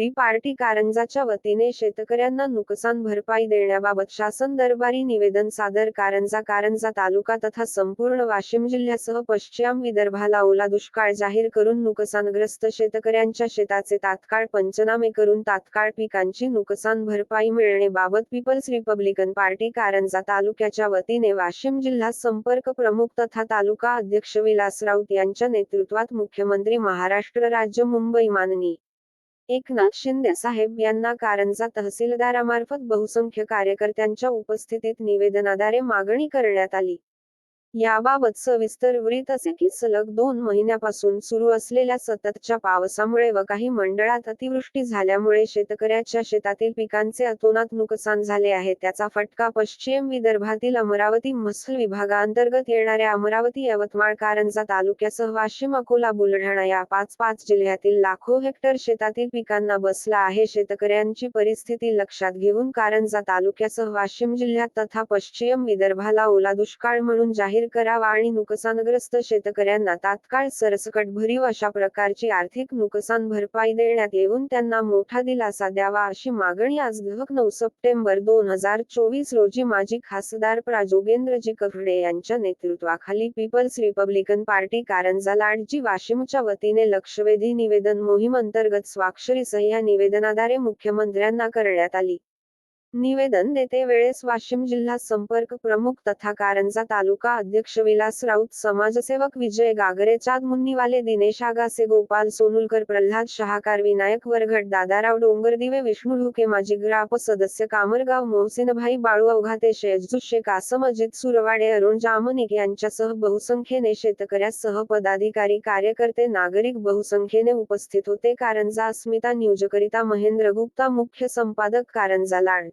शेतकरी पार्टी कारंजाच्या वतीने शेतकऱ्यांना नुकसान भरपाई देण्याबाबत शासन दरबारी निवेदन सादर. कारंजा तालुका तथा संपूर्ण वाशिम जिल्ह्यासह पश्चिम विदर्भाला ओला दुष्काळ जाहीर करून नुकसानग्रस्त शेतकऱ्यांच्या शेताचे तात्काळ पंचनामे करून तात्काळ पिकांची नुकसान भरपाई मिळण्याबाबत पीपल्स रिपब्लिकन पार्टी कारंजा तालुक्याच्या वतीने वाशिम जिल्हा संपर्क प्रमुख तथा तालुका अध्यक्ष विलास राऊत यांच्या नेतृत्वात मुख्यमंत्री महाराष्ट्र राज्य मुंबई माननीय एकनाथ शिंदे साहेब यांना कारंजा तहसीलदारामार्फत बहुसंख्य कार्यकर्त्यांच्या उपस्थितीत निवेदनाद्वारे मागणी करण्यात आली. याबाबत सविस्तर वृत्त असे की सलग 2 महिन्यापासून सुरू असलेल्या सततच्या पावसामुळे व काही मंडळात अतिवृष्टी झाल्यामुळे शेतकऱ्याच्या शेतातील पिकांचे अतोनात नुकसान झाले आहे. त्याचा फटका पश्चिम विदर्भातील अमरावती महसूल विभागाअंतर्गत येणाऱ्या अमरावती, यवतमाळ, कारंजा तालुक्यासह वाशिम, अकोला, बुलढाणा या 5 जिल्ह्यातील लाखो हेक्टर शेतातील पिकांना बसला आहे. शेतकऱ्यांची परिस्थिती लक्षात घेऊन कारंजा तालुक्यासह वाशिम जिल्ह्यात तथा पश्चिम विदर्भाला ओला दुष्काळ म्हणून जाहीर करावा आणि नुकसानग्रस्त शेतकऱ्यांना तात्काळ सरसकट भरीव अशा प्रकारची आर्थिक नुकसान भरपाई देण्यात येऊन त्यांना मोठा दिलासा द्यावा अशी मागणी आज 9 सप्टेंबर 2024 रोजी माजी खासदार प्रा. जोगेंद्रजी कफडे यांच्या नेतृत्वाखाली पीपल्स रिपब्लिकन पार्टी कारंजा लाडजी वाशिमच्या वतीने लक्षवेधी निवेदन मोहीम अंतर्गत स्वाक्षरीसह या निवेदनाद्वारे मुख्यमंत्र्यांना करण्यात आली. निवेदन देते वेळेस वाशिम जिल्हा संपर्क प्रमुख तथा कारंजा तालुका अध्यक्ष विलास राऊत, समाजसेवक विजय गागरे, चांद मुन्नीवाले, दिनेश आगासे, गोपाल सोनुलकर, प्रल्हाद शहाकार, विनायक वरघट, दादाराव डोंगरदिवे, विष्णू ढुके, माजी ग्राप सदस्य कामरगाव, मोहसिनभाई बाळू अवघाते, शेजू शेख, आसम, अजित सुरवाडे, अरुण जामनिक यांच्यासह बहुसंख्येने शेतकऱ्यासह पदाधिकारी, कार्यकर्ते, नागरिक बहुसंख्येने उपस्थित होते. कारंजा अस्मिता न्यूजकरिता महेंद्र गुप्ता, मुख्य संपादक, कारंजा लाड.